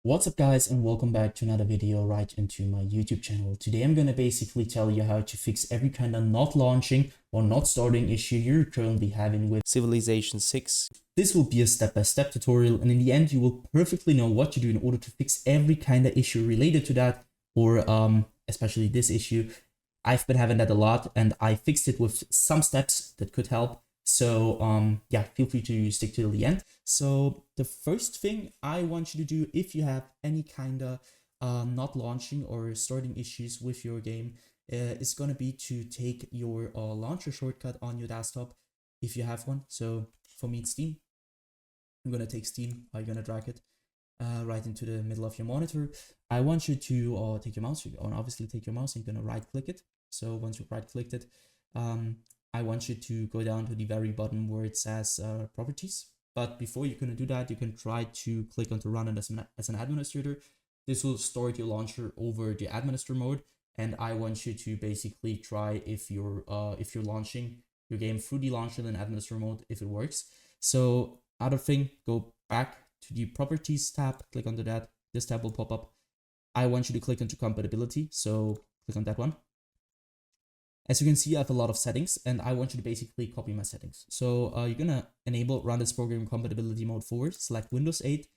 What's up guys, and welcome back to another video right into my YouTube channel. Today I'm going to basically tell you how to fix every kind of not launching or not starting issue you're currently having with Civilization 6. This will be a step-by-step tutorial, and in the end you will perfectly know what to do in order to fix every kind of issue related to that, or especially this issue. I've been having that a lot and I fixed it with some steps that could help. So yeah, feel free to stick till the end. So the first thing I want you to do, if you have any kind of not launching or starting issues with your game, is going to be to take your launcher shortcut on your desktop if you have one. So for me it's Steam. I'm going to take Steam. I'm going to drag it right into the middle of your monitor. I want you to take your mouse. You're going to obviously take your mouse and you're going to right click it. So once you've right clicked it, I want you to go down to the very bottom where it says properties. But before you're going to do that, you can try to click on to run it as an administrator. This will start your launcher over the administrator mode. And I want you to basically try if you're launching your game through the launcher in administrator mode, if it works. So other thing, go back to the properties tab, click onto that. This tab will pop up. I want you to click onto compatibility. So click on that one. As you can see, I have a lot of settings and I want you to basically copy my settings. So you're going to enable run this program compatibility mode 4, select Windows 8,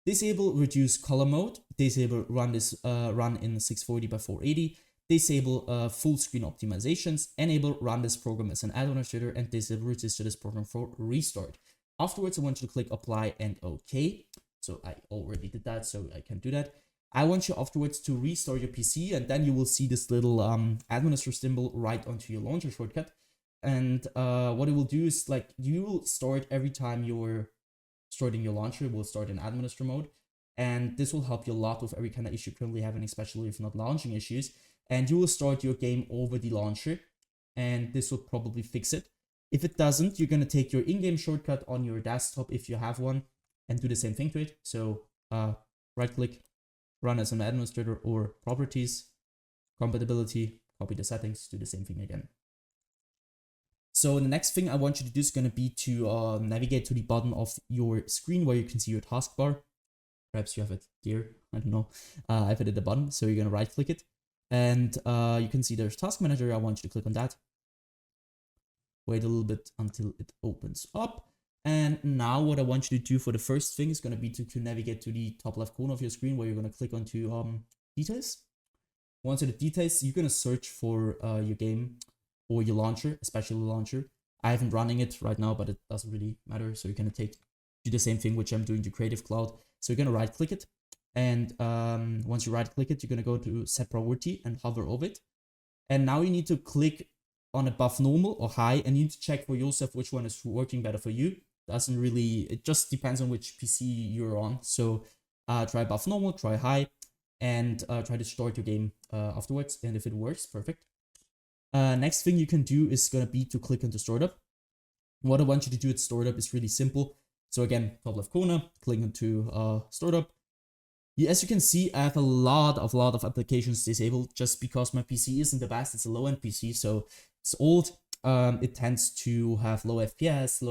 disable reduce color mode, disable run this run in 640 by 480, disable full screen optimizations, enable run this program as an administrator, and disable register this program for restart. Afterwards, I want you to click apply and OK. So I already did that, so I can do that. I want you afterwards to restart your PC, and then you will see this little administrator symbol right onto your launcher shortcut. And what it will do is, like, you will start every time you're starting your launcher, will start in administrator mode. And this will help you a lot with every kind of issue you're currently having, especially if not launching issues. And you will start your game over the launcher, and this will probably fix it. If it doesn't, you're going to take your in-game shortcut on your desktop if you have one and do the same thing to it. So right click, run as an administrator, or properties, compatibility, copy the settings, do the same thing again. So the next thing I want you to do is going to be to navigate to the bottom of your screen where you can see your taskbar. Perhaps you have it here, I don't know. I have it at the bottom, so you're going to right click it. And you can see there's task manager. I want you to click on that. Wait a little bit until it opens up. And now what I want you to do for the first thing is going to be to navigate to the top left corner of your screen where you're going to click onto details. Once in the details, you're going to search for your game or your launcher, especially the launcher. I haven't running it right now, but it doesn't really matter. So you're going to do the same thing, which I'm doing to Creative Cloud. So you're going to right click it. And once you right click it, you're going to go to set priority and hover over it. And now you need to click on above normal or high, and you need to check for yourself which one is working better for you. Doesn't really, it just depends on which PC you're on. So try above normal, try high, and try to start your game afterwards. And if it works, perfect. Next thing you can do is going to be to click into startup. What I want you to do at startup is really simple. So again, top left corner, click into startup. As you can see, I have a lot of applications disabled just because my PC isn't the best. It's a low-end PC, so it's old. It tends to have low FPS,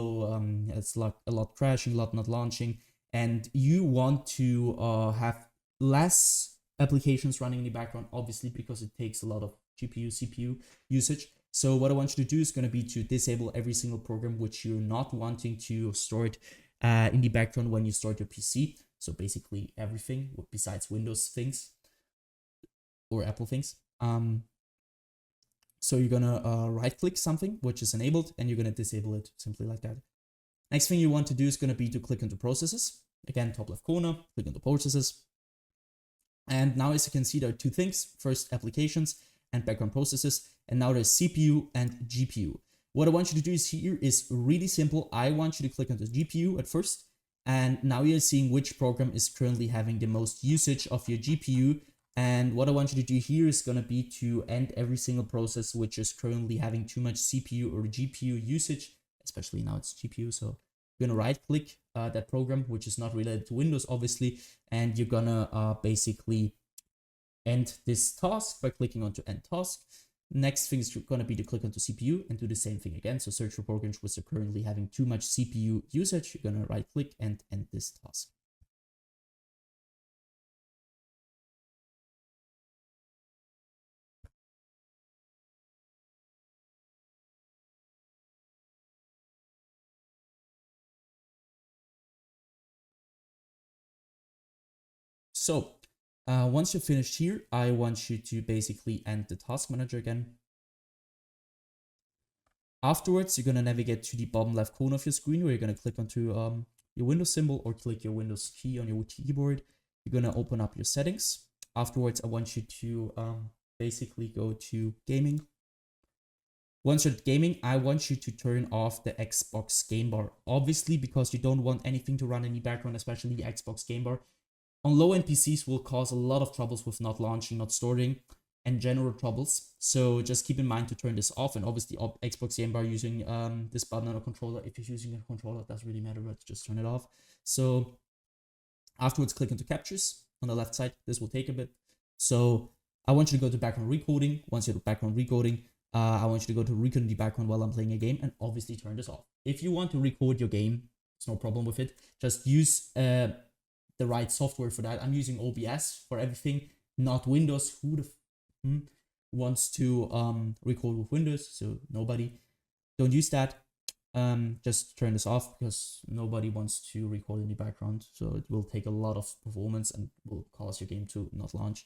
it's like a lot crashing, a lot not launching, and you want to have less applications running in the background, obviously, because it takes a lot of GPU, CPU usage. So what I want you to do is going to be to disable every single program which you're not wanting to start in the background when you start your PC. So basically everything besides Windows things or Apple things. So you're going to right click something which is enabled, and you're going to disable it simply like that. Next thing you want to do is going to be to click into processes. Again, top left corner, click into processes. And now, as you can see, there are two things. First, applications and background processes. And now there's CPU and GPU. What I want you to do here is really simple. I want you to click onto GPU at first. And now you're seeing which program is currently having the most usage of your GPU. And what I want you to do here is going to be to end every single process which is currently having too much CPU or GPU usage, especially now it's GPU. So you're going to right click that program, which is not related to Windows, obviously. And you're going to basically end this task by clicking onto end task. Next thing is going to be to click onto CPU and do the same thing again. So search for programs which are currently having too much CPU usage. You're going to right click and end this task. So once you're finished here, I want you to basically end the task manager again. Afterwards, you're going to navigate to the bottom left corner of your screen where you're going to click onto your Windows symbol or click your Windows key on your keyboard. You're going to open up your settings. Afterwards, I want you to basically go to gaming. Once you're at gaming, I want you to turn off the Xbox game bar. Obviously, because you don't want anything to run in the background, especially the Xbox game bar. On low-end PCs will cause a lot of troubles with not launching, not storing, and general troubles. So just keep in mind to turn this off. And obviously Xbox game bar using this button on a controller. If you're using a controller, it doesn't really matter, but just turn it off. So afterwards, click into captures on the left side. This will take a bit. So I want you to go to background recording. Once you're at background recording, I want you to go to record the background while I'm playing a game and obviously turn this off. If you want to record your game, it's no problem with it. Just use the right software for that. I'm using OBS for everything, not Windows. Who the wants to record with Windows? So nobody. Don't use that. Just turn this off because nobody wants to record in the background. So it will take a lot of performance and will cause your game to not launch.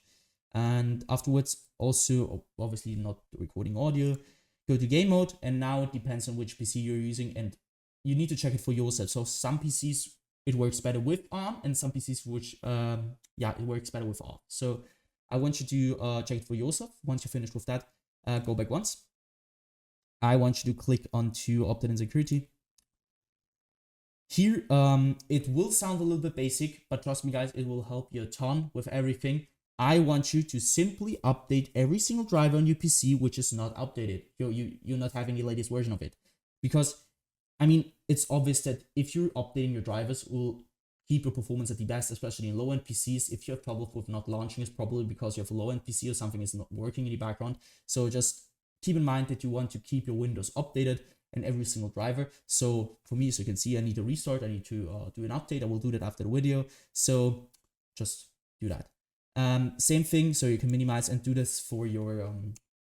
And afterwards, also obviously not recording audio. Go to game mode, and now it depends on which PC you're using, and you need to check it for yourself. So some PCs it works better with ARM, and some PCs which it works better with ARM. So I want you to check it for yourself. Once you're finished with that, go back once. I want you to click onto update and security. Here, it will sound a little bit basic, but trust me guys, it will help you a ton with everything. I want you to simply update every single driver on your PC which is not updated. You're not having the latest version of it. Because, I mean, it's obvious that if you're updating your drivers, it will keep your performance at the best, especially in low-end PCs. If you have trouble with not launching, it's probably because you have a low-end PC or something is not working in the background. So just keep in mind that you want to keep your Windows updated and every single driver. So for me, as you can see, I need to restart. I need to do an update. I will do that after the video. So just do that. Same thing, so you can minimize and do this for your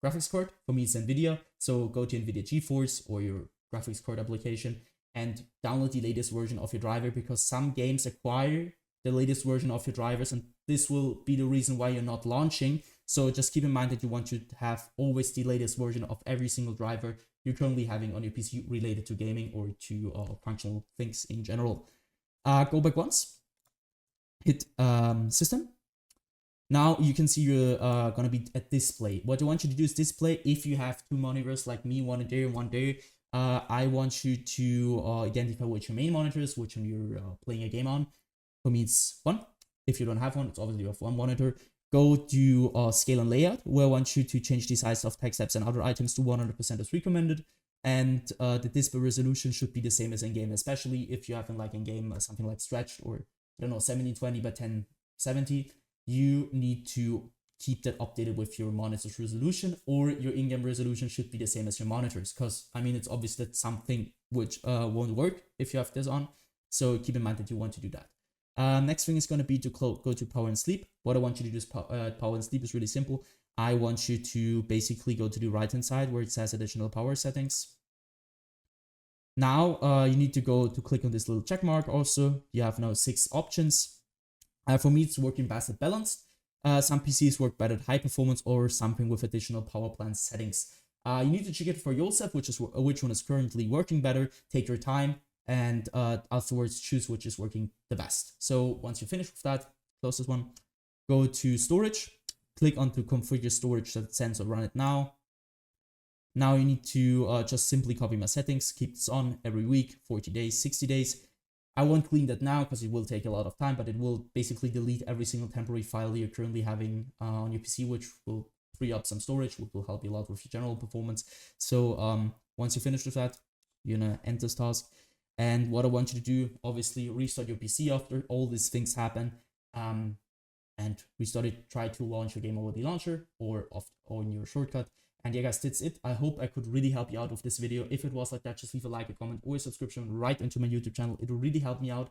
graphics card. For me, it's NVIDIA. So go to NVIDIA GeForce or your graphics card application and download the latest version of your driver, because some games acquire the latest version of your drivers, and this will be the reason why you're not launching. So just keep in mind that you want to have always the latest version of every single driver you're currently having on your PC related to gaming or to functional things in general. Go back once, hit system. Now you can see you're gonna be at display. What I want you to do is display. If you have two monitors like me, one there and one there, I want you to identify which your main monitor is, which one you're playing a game on. For me, it's one. If you don't have one, it's obviously you have one monitor. Go to scale and layout, where I want you to change the size of text apps and other items to 100% as recommended. And the display resolution should be the same as in-game, especially if you have like in-game something like stretched or, I don't know, 1720 by 1070. You need to keep that updated with your monitor's resolution, or your in-game resolution should be the same as your monitors, because I mean it's obvious that something which won't work if you have this on. So keep in mind that you want to do that. Next thing is going to be to go to power and sleep. What I want you to do is power and sleep is really simple. I want you to basically go to the right hand side where it says additional power settings. Now you need to go to click on this little check mark. Also, you have now 6 options. For me, it's working best at balanced. Some PCs work better at high performance or something with additional power plant settings. You need to check it for yourself, which one is currently working better. Take your time and afterwards choose which is working the best. So once you finish with that, close this one. Go to storage. Click on to configure storage that sensor run it now. Now you need to just simply copy my settings. Keep this on every week, 40 days, 60 days. I won't clean that now because it will take a lot of time, but it will basically delete every single temporary file you're currently having on your PC, which will free up some storage, which will help you a lot with your general performance. So once you finish with that, you're gonna end this task. And what I want you to do, obviously, restart your PC after all these things happen, and restart it. Try to launch your game over the launcher or in your shortcut. And yeah guys, that's it. I hope I could really help you out with this video. If it was like that, just leave a like, a comment, or a subscription right into my YouTube channel. It will really help me out.